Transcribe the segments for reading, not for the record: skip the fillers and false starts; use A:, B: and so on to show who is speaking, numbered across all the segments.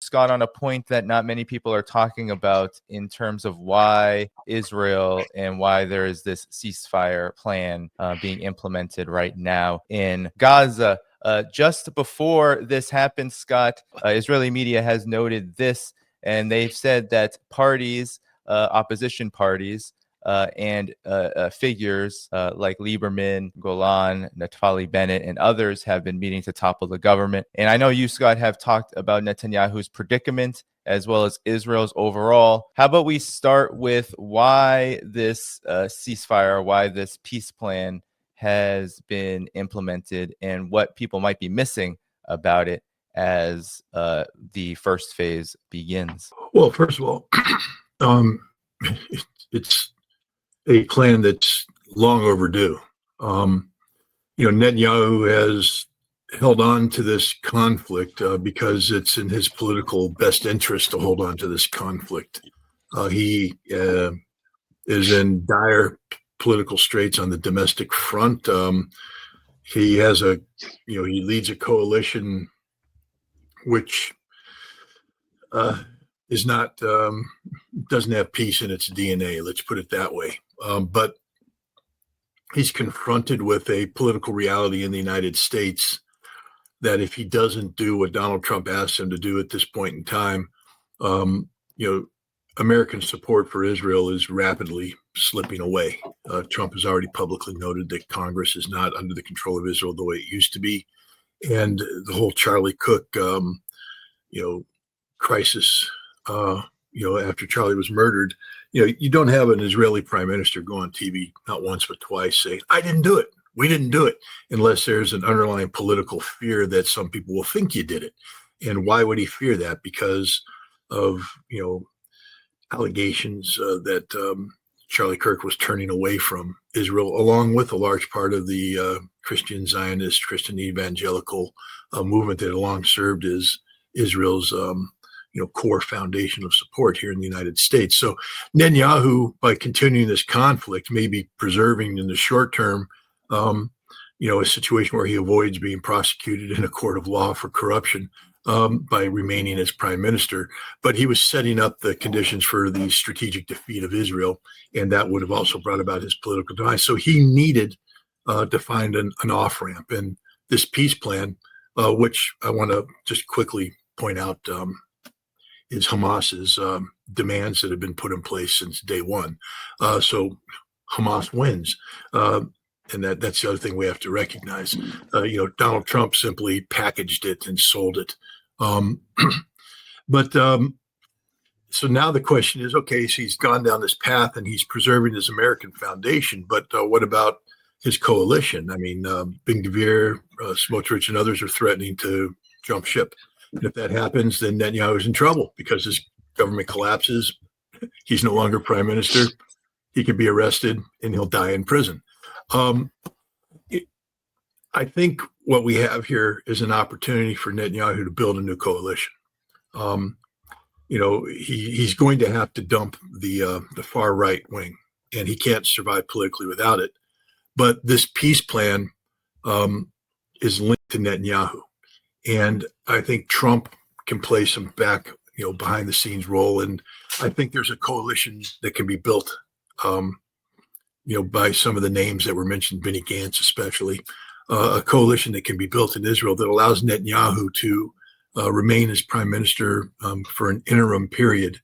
A: Scott, on a point that not many people are talking about in terms of why Israel and why there is this ceasefire plan being implemented right now in Gaza. Just before this happened, Scott, Israeli media has noted this, and they've said that parties, opposition parties, and figures like Lieberman, Golan, Naftali Bennett, and others have been meeting to topple the government. And I know you, Scott, have talked about Netanyahu's predicament as well as Israel's overall. How about we start with why this ceasefire, why this peace plan has been implemented, and what people might be missing about it as the first phase begins?
B: Well, first of all, it's a plan that's long overdue. Netanyahu has held on to this conflict because it's in his political best interest to hold on to this conflict. He is in dire political straits on the domestic front. He has he leads a coalition which is not doesn't have peace in its DNA. Let's put it that way. But he's confronted with a political reality in the United States that if he doesn't do what Donald Trump asks him to do at this point in time, American support for Israel is rapidly slipping away. Trump has already publicly noted that Congress is not under the control of Israel the way it used to be. And the whole Charlie Cook, crisis, after Charlie was murdered, you don't have an Israeli prime minister go on TV, not once, but twice, saying, I didn't do it. We didn't do it, unless there's an underlying political fear that some people will think you did it. And why would he fear that? Because of, allegations that Charlie Kirk was turning away from Israel, along with a large part of the Christian Zionist, Christian evangelical movement that had long served as Israel's core foundation of support here in the United States. So Netanyahu, by continuing this conflict, may be preserving in the short term, a situation where he avoids being prosecuted in a court of law for corruption by remaining as prime minister. But he was setting up the conditions for the strategic defeat of Israel, and that would have also brought about his political demise. So he needed to find an off-ramp. And this peace plan, which I want to just quickly point out, is Hamas's demands that have been put in place since day one. So Hamas wins. And that's the other thing we have to recognize. Donald Trump simply packaged it and sold it. So now the question is, okay, so he's gone down this path and he's preserving his American foundation, but what about his coalition? I mean, Ben-Gvir, Smotrich, and others are threatening to jump ship. And if that happens, then Netanyahu is in trouble because his government collapses. He's no longer prime minister. He could be arrested and he'll die in prison. I think what we have here is an opportunity for Netanyahu to build a new coalition. He's going to have to dump the far right wing, and he can't survive politically without it. But this peace plan is linked to Netanyahu. And I think Trump can play some behind the scenes role. And I think there's a coalition that can be built, by some of the names that were mentioned, Benny Gantz especially, a coalition that can be built in Israel that allows Netanyahu to remain as prime minister for an interim period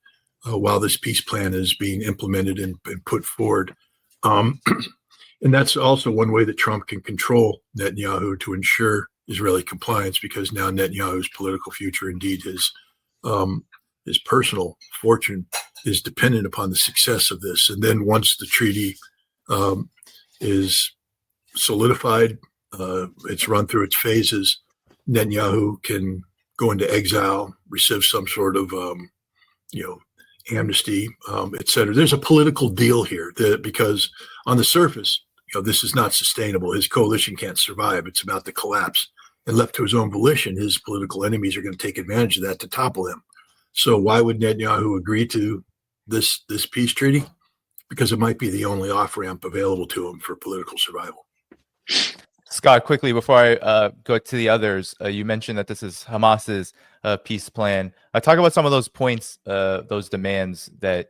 B: while this peace plan is being implemented and put forward. And that's also one way that Trump can control Netanyahu to ensure Israeli compliance, because now Netanyahu's political future, indeed his personal fortune, is dependent upon the success of this. And then once the treaty is solidified, it's run through its phases, Netanyahu can go into exile, receive some sort of amnesty, et cetera. There's a political deal here because on the surface, this is not sustainable. His coalition can't survive. It's about to collapse. And left to his own volition, his political enemies are going to take advantage of that to topple him. So why would Netanyahu agree to this peace treaty? Because it might be the only off-ramp available to him for political survival.
A: Scott, quickly before I go to the others, you mentioned that this is Hamas's peace plan. Talk about some of those points, those demands that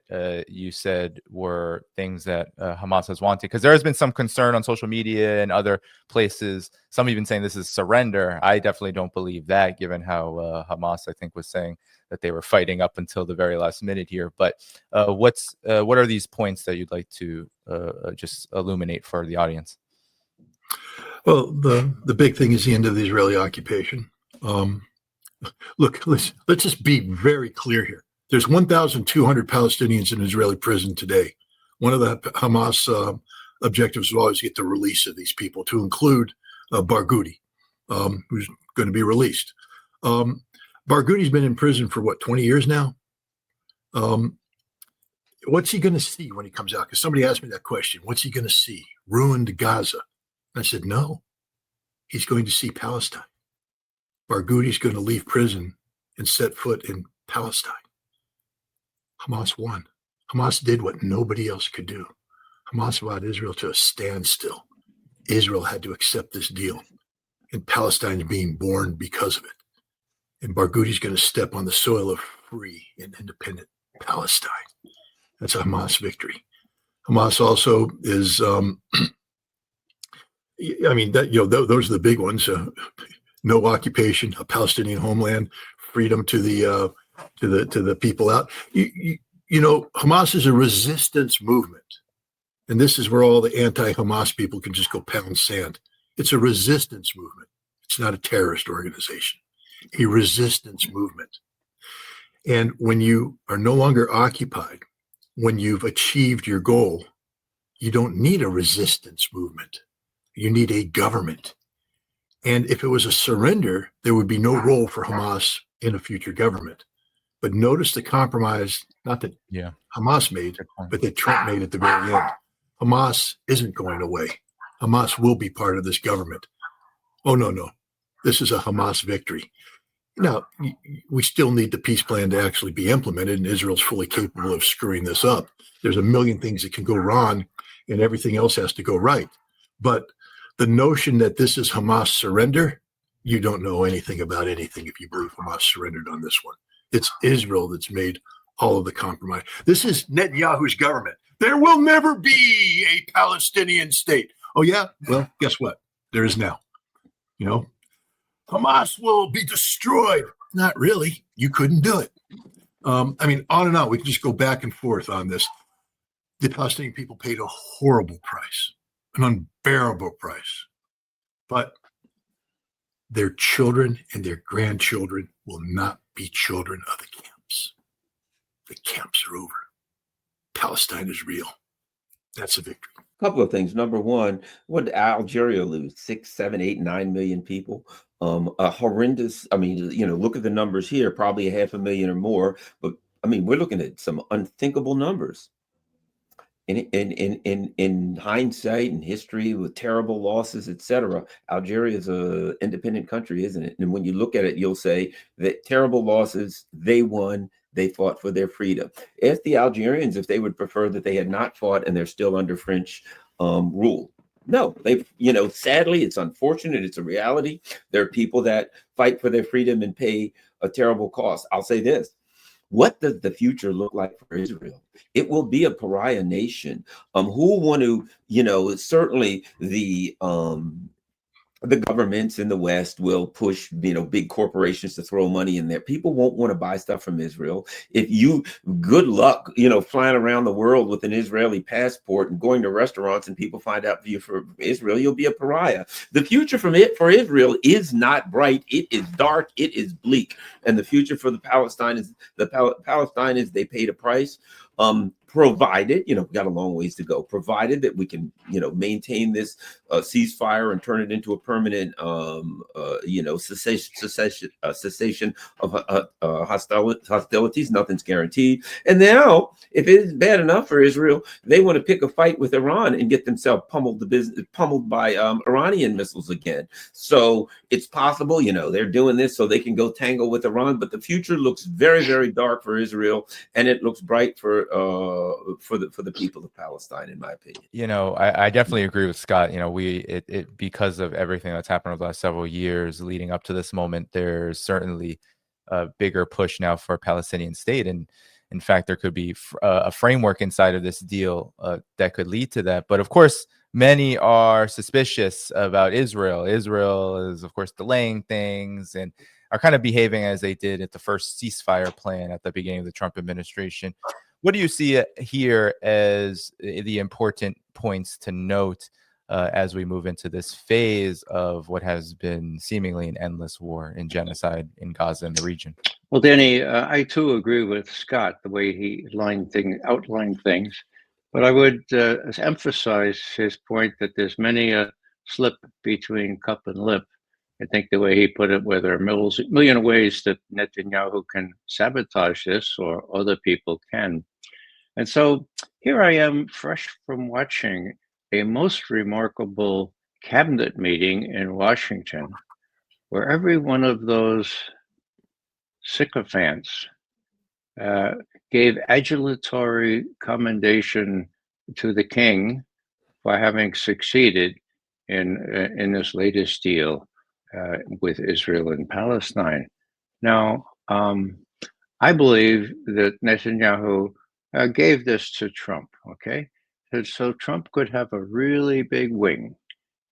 A: you said were things that Hamas has wanted, because there has been some concern on social media and other places. Some even saying this is surrender. I definitely don't believe that, given how Hamas, I think, was saying that they were fighting up until the very last minute here. But what are these points that you'd like to just illuminate for the audience?
B: Well, the big thing is the end of the Israeli occupation. Look, let's just be very clear here. There's 1,200 Palestinians in Israeli prison today. One of the Hamas objectives was always get the release of these people, to include Barghouti, who's going to be released. Barghouti's been in prison for, 20 years now? What's he going to see when he comes out? Because somebody asked me that question. What's he going to see? Ruined Gaza. I said, no, he's going to see Palestine. Barghouti's going to leave prison and set foot in Palestine. Hamas won. Hamas did what nobody else could do. Hamas brought Israel to a standstill. Israel had to accept this deal, and Palestine is being born because of it. And Barghouti's going to step on the soil of free and independent Palestine. That's a Hamas victory. Hamas also is... those are the big ones. No occupation, a Palestinian homeland, freedom to the people out. Hamas is a resistance movement, and this is where all the anti-Hamas people can just go pound sand. It's a resistance movement. It's not a terrorist organization. A resistance movement. And when you are no longer occupied, when you've achieved your goal, you don't need a resistance movement. You need a government. And if it was a surrender, there would be no role for Hamas in a future government. But notice the compromise, not that Hamas made, but that Trump made at the very end. Hamas isn't going away. Hamas will be part of this government. Oh, no. This is a Hamas victory. Now, we still need the peace plan to actually be implemented, and Israel's fully capable of screwing this up. There's a million things that can go wrong, and everything else has to go right. But the notion that this is Hamas surrender, you don't know anything about anything if you believe Hamas surrendered on this one. It's Israel that's made all of the compromise. This is Netanyahu's government. There will never be a Palestinian state. Oh, yeah? Well, guess what? There is now. Hamas will be destroyed. Not really. You couldn't do it. On and on. We can just go back and forth on this. The Palestinian people paid a horrible price. An unbearable price. But their children and their grandchildren will not be children of the camps. The camps are over. Palestine is real. That's a victory.
C: A couple of things. Number one, what did Algeria lose? 6, 7, 8, 9 million people. A horrendous, look at the numbers here, probably 500,000 or more. But we're looking at some unthinkable numbers. In hindsight and history, with terrible losses, etc., Algeria is an independent country, isn't it? And when you look at it, you'll say that terrible losses, they won, they fought for their freedom. Ask the Algerians if they would prefer that they had not fought and they're still under French rule. No, sadly, it's unfortunate. It's a reality. There are people that fight for their freedom and pay a terrible cost. I'll say this. What does the future look like for Israel? It will be a pariah nation. Who want to, certainly the governments in the West will push, big corporations to throw money in there. People won't want to buy stuff from Israel. If you, good luck, flying around the world with an Israeli passport and going to restaurants and people find out you for Israel, you'll be a pariah. The future for Israel is not bright. It is dark. It is bleak. And the future for the Palestine is they paid a price. Provided, we got a long ways to go, provided that we can, maintain this ceasefire and turn it into a permanent, cessation of hostilities. Nothing's guaranteed. And now, if it is bad enough for Israel, they want to pick a fight with Iran and get themselves pummeled by Iranian missiles again. So it's possible, they're doing this so they can go tangle with Iran. But the future looks very, very dark for Israel, and it looks bright for for the people of Palestine, in my opinion.
A: I definitely agree with Scott. Because of everything that's happened over the last several years leading up to this moment, there's certainly a bigger push now for a Palestinian state. And in fact, there could be a framework inside of this deal that could lead to that. But of course, many are suspicious about Israel. Israel is, of course, delaying things and are kind of behaving as they did at the first ceasefire plan at the beginning of the Trump administration. What do you see here as the important points to note as we move into this phase of what has been seemingly an endless war and genocide in Gaza and the region?
D: Well, Danny, I too agree with Scott, the way he outlined things. But I would emphasize his point that there's many a slip between cup and lip. I think the way he put it, where there are a million ways that Netanyahu can sabotage this or other people can. And so here I am, fresh from watching a most remarkable cabinet meeting in Washington, where every one of those sycophants gave adulatory commendation to the king for having succeeded in this latest deal with Israel and Palestine. Now, I believe that Netanyahu gave this to Trump, okay? So Trump could have a really big wing.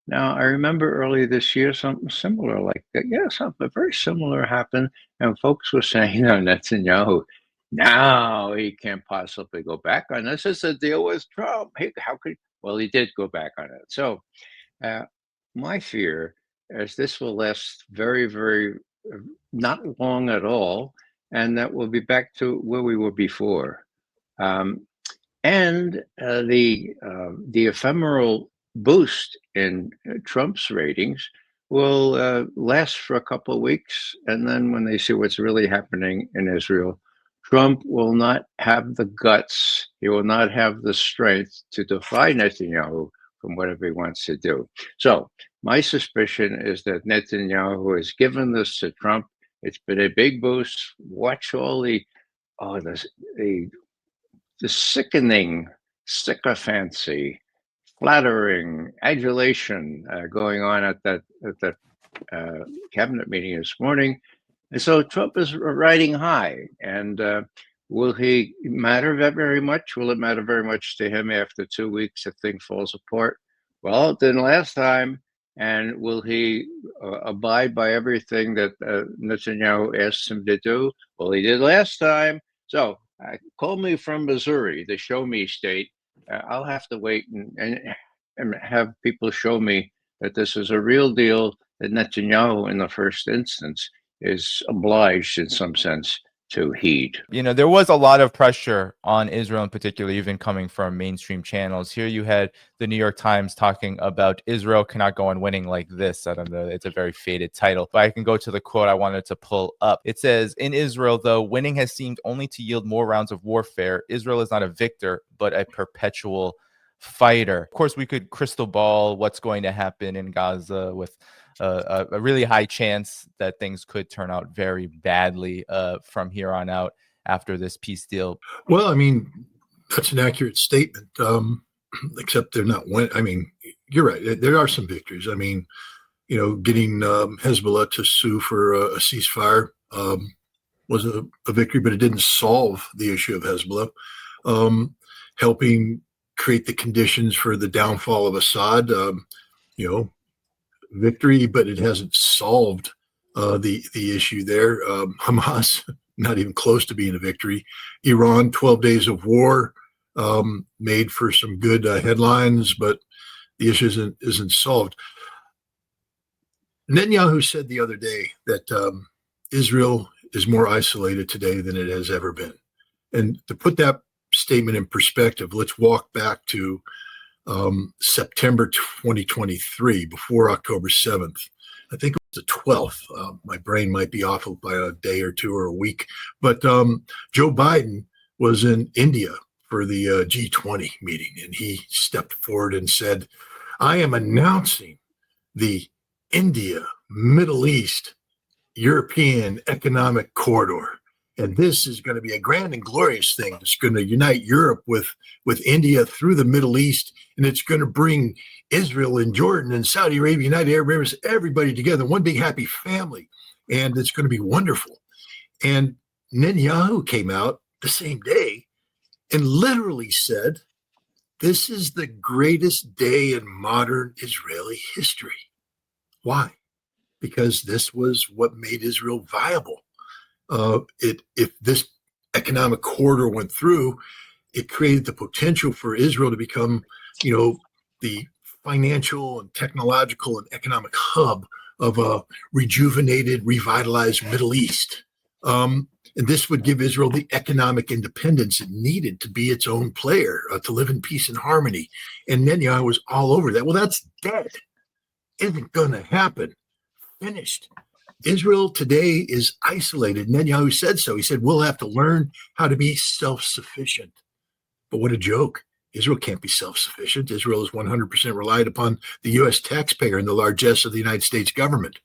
D: Now, I remember earlier this year, something similar like that. Yeah, something very similar happened. And folks were saying, Netanyahu, now he can't possibly go back on this. It's a deal with Trump. How could, well, he did go back on it. So my fear is this will last very, very, not long at all. And that we'll be back to where we were before. And the ephemeral boost in Trump's ratings will last for a couple of weeks. And then when they see what's really happening in Israel, Trump will not have the guts, he will not have the strength to defy Netanyahu from whatever he wants to do. So my suspicion is that Netanyahu has given this to Trump. It's been a big boost. Watch all the sickening sycophancy, flattering, adulation going on at that cabinet meeting this morning. And so Trump is riding high. And will he matter very much? Will it matter very much to him after 2 weeks if things falls apart? Well, it didn't last time. And will he abide by everything that Netanyahu asked him to do? Well, he did last time. So call me from Missouri, the show me state. I'll have to wait and have people show me that this is a real deal, that Netanyahu in the first instance is obliged in some sense to heed.
A: There was a lot of pressure on Israel in particular, even coming from mainstream channels. Here you had the New York Times talking about Israel cannot go on winning like this. I don't know, it's a very faded title, but I can go to the quote I wanted to pull up. It says, in Israel, though, winning has seemed only to yield more rounds of warfare. Israel is not a victor, but a perpetual fighter. Of course, we could crystal ball what's going to happen in Gaza with a really high chance that things could turn out very badly from here on out after this peace deal.
B: Well, I mean, that's an accurate statement, except they're not winning. I mean, you're right. There are some victories. I mean, getting Hezbollah to sue for a ceasefire was a victory, but it didn't solve the issue of Hezbollah. Helping create the conditions for the downfall of Assad, victory, but it hasn't solved the issue there. Hamas, not even close to being a victory. Iran, 12 days of war, made for some good headlines, but the issue isn't solved. Netanyahu said the other day that Israel is more isolated today than it has ever been. And to put that statement in perspective, let's walk back to September 2023, before October 7th. I think it was the 12th. My brain might be off by a day or two or a week. But Joe Biden was in India for the G20 meeting, and he stepped forward and said, I am announcing the India, Middle East, European Economic Corridor. And this is going to be a grand and glorious thing. It's going to unite Europe with India through the Middle East, and it's going to bring Israel and Jordan and Saudi Arabia, United Arab Emirates, everybody together, one big happy family. And it's going to be wonderful. And Netanyahu came out the same day and literally said, this is the greatest day in modern Israeli history. Why? Because this was what made Israel viable. If this economic corridor went through, it created the potential for Israel to become, the financial and technological and economic hub of a rejuvenated, revitalized Middle East. And this would give Israel the economic independence it needed to be its own player, to live in peace and harmony. And Netanyahu was all over that. Well, that's dead. Isn't going to happen. Finished. Israel today is isolated. Netanyahu said so. He said, we'll have to learn how to be self-sufficient. But what a joke. Israel can't be self-sufficient. Israel is 100% relied upon the U.S. taxpayer and the largesse of the United States government,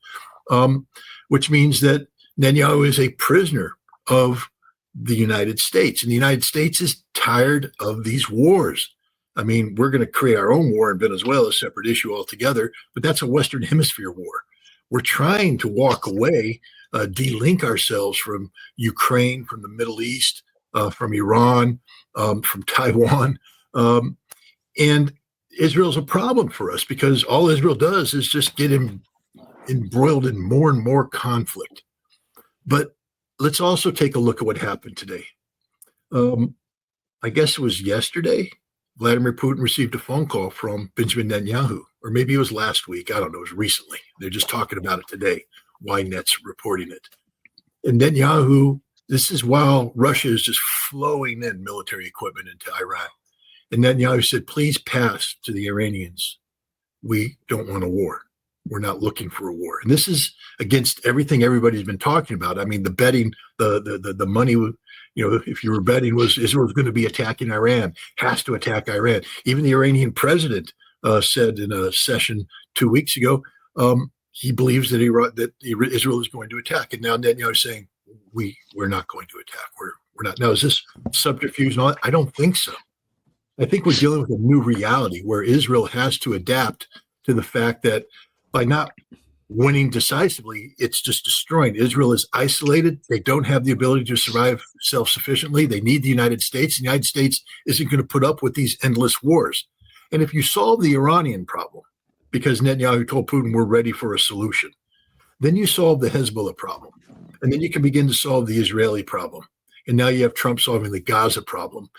B: which means that Netanyahu is a prisoner of the United States. And the United States is tired of these wars. I mean, we're going to create our own war in Venezuela, a separate issue altogether, but that's a Western Hemisphere war. We're trying to walk away, de-link ourselves from Ukraine, from the Middle East, from Iran, from Taiwan. And Israel's a problem for us because all Israel does is just get embroiled in more and more conflict. But let's also take a look at what happened today. I guess it was yesterday, Vladimir Putin received a phone call from Benjamin Netanyahu, or maybe it was last week. I don't know. It was recently. They're just talking about it today. Ynet's reporting it. And Netanyahu, this is while Russia is just flowing in military equipment into Iraq. And Netanyahu said, please pass to the Iranians. We don't want a war. We're not looking for a war. And this is against everything everybody's been talking about. I mean, the betting, the money, if you were betting was Israel's going to be attacking Iran, has to attack Iran. Even the Iranian president said in a session 2 weeks ago, he believes that Israel is going to attack. And now Netanyahu is saying, we're not going to attack. We're not. Now, is this subterfuge and all that? I don't think so. I think we're dealing with a new reality where Israel has to adapt to the fact that by not winning decisively, it's just destroying. Israel is isolated. They don't have the ability to survive self-sufficiently. They need the United States. The United States isn't going to put up with these endless wars. And if you solve the Iranian problem, because Netanyahu told Putin we're ready for a solution, then you solve the Hezbollah problem. And then you can begin to solve the Israeli problem. And now you have Trump solving the Gaza problem.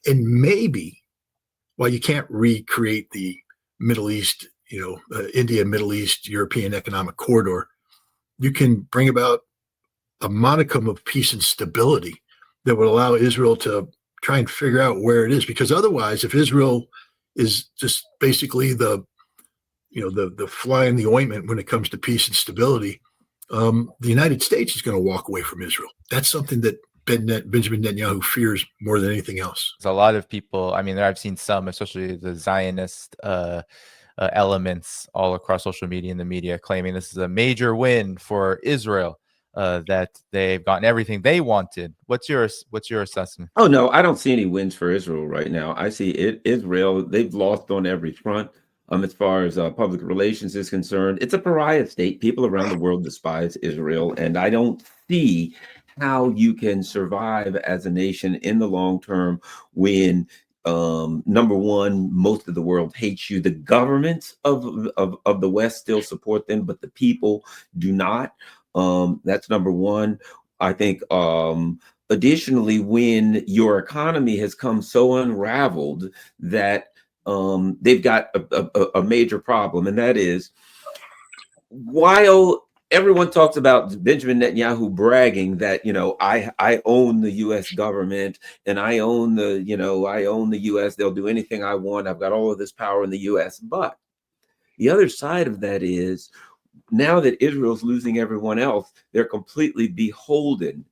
B: And maybe, while you can't recreate the Middle East, India, Middle East, European economic corridor, you can bring about a modicum of peace and stability that would allow Israel to try and figure out where it is. Because otherwise, if Israel is just basically the fly in the ointment when it comes to peace and stability, the United States is going to walk away from Israel. That's something that Benjamin Netanyahu fears more than anything else.
A: There's a lot of people, I mean, I've seen some, especially the Zionist elements all across social media and the media, claiming this is a major win for Israel, that they've gotten everything they wanted. What's your assessment?
C: Oh, no, I don't see any wins for Israel right now. I see Israel, they've lost on every front. As far as public relations is concerned, it's a pariah state. People around the world despise Israel, and I don't see how you can survive as a nation in the long term when number one, most of the world hates you. The governments of the West still support them, but the people do not. That's number one. I think additionally, when your economy has come so unraveled that they've got a major problem, and that is, while everyone talks about Benjamin Netanyahu bragging that, I own the U.S. government and I own the U.S. They'll do anything I want. I've got all of this power in the U.S. But the other side of that is, now that Israel's losing everyone else, they're completely beholden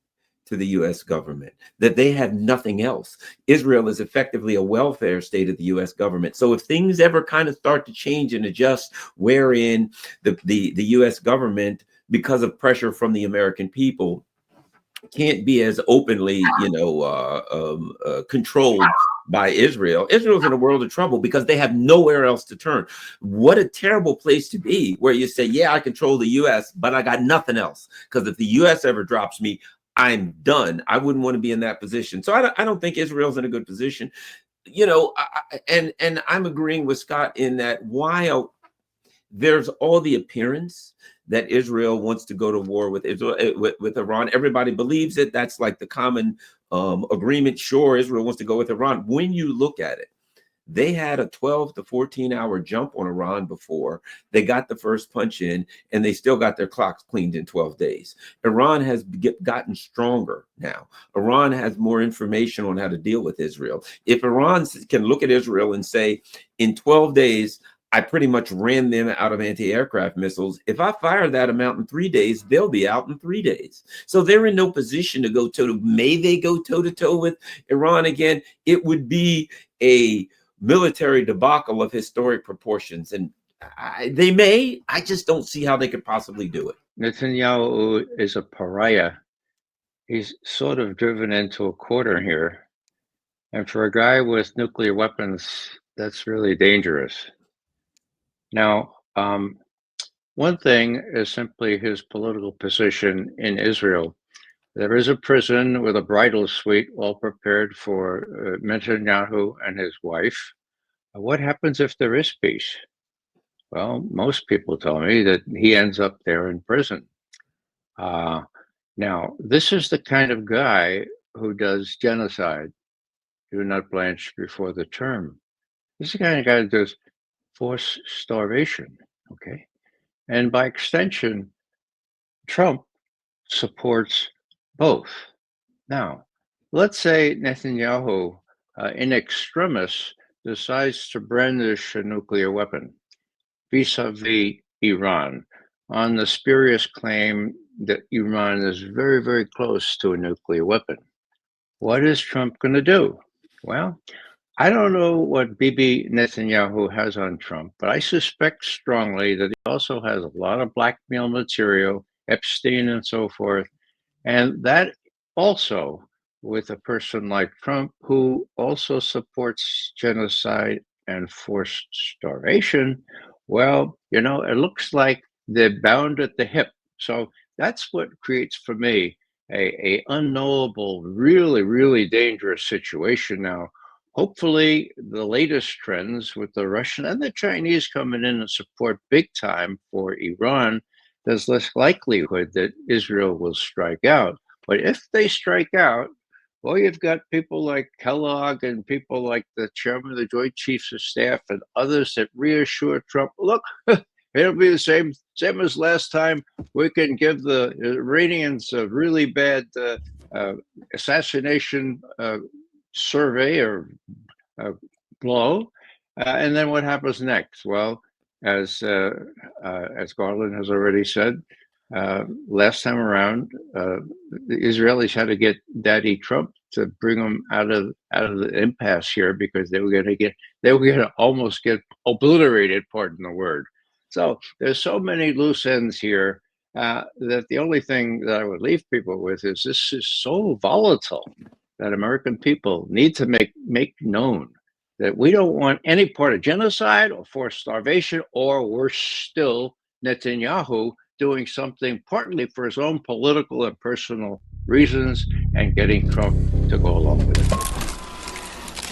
C: to the U.S. government, that they have nothing else. Israel is effectively a welfare state of the U.S. government. So if things ever kind of start to change and adjust, wherein the U.S. government, because of pressure from the American people, can't be as openly, controlled by Israel. Israel's in a world of trouble because they have nowhere else to turn. What a terrible place to be, where you say, yeah, I control the U.S., but I got nothing else. Because if the U.S. ever drops me, I'm done. I wouldn't want to be in that position. So I don't think Israel's in a good position. And I'm agreeing with Scott in that while there's all the appearance that Israel wants to go to war with Israel, with Iran, everybody believes it. That's like the common agreement. Sure, Israel wants to go with Iran. When you look at it, they had a 12 to 14 hour jump on Iran before they got the first punch in, and they still got their clocks cleaned in 12 days. Iran has gotten stronger now. Iran has more information on how to deal with Israel. If Iran can look at Israel and say, in 12 days, I pretty much ran them out of anti-aircraft missiles. If I fire that amount in 3 days, they'll be out in 3 days. So they're in no position to go toe-to-toe. May they go toe-to-toe with Iran again? It would be a military debacle of historic proportions. And they may. I just don't see how they could possibly do it.
D: Netanyahu is a pariah. He's sort of driven into a corner here. And for a guy with nuclear weapons, that's really dangerous. Now, one thing is simply his political position in Israel. There is a prison with a bridal suite all prepared for Netanyahu and his wife. What happens if there is peace? Well, most people tell me that he ends up there in prison. Now, this is the kind of guy who does genocide. Do not blanch before the term. This is the kind of guy who does forced starvation, okay? And by extension, Trump supports both. Now, let's say Netanyahu, in extremis, decides to brandish a nuclear weapon vis-a-vis Iran on the spurious claim that Iran is very, very close to a nuclear weapon. What is Trump going to do? Well, I don't know what Bibi Netanyahu has on Trump, but I suspect strongly that he also has a lot of blackmail material, Epstein and so forth. And that also, with a person like Trump, who also supports genocide and forced starvation, well, it looks like they're bound at the hip. So that's what creates for me a unknowable, really, really dangerous situation now. Hopefully, the latest trends with the Russian and the Chinese coming in and support big time for Iran, there's less likelihood that Israel will strike out. But if they strike out, well, you've got people like Kellogg and people like the chairman of the Joint Chiefs of Staff and others that reassure Trump, look, it'll be the same as last time. We can give the Iranians a really bad assassination survey or blow, and then what happens next? Well, as Garland has already said, last time around, the Israelis had to get Daddy Trump to bring them out of the impasse here, because they were going to almost get obliterated. Pardon the word. So there's so many loose ends here that the only thing that I would leave people with is this is so volatile that American people need to make known that we don't want any part of genocide or forced starvation, or worse still, Netanyahu doing something partly for his own political and personal reasons and getting Trump to go along with it.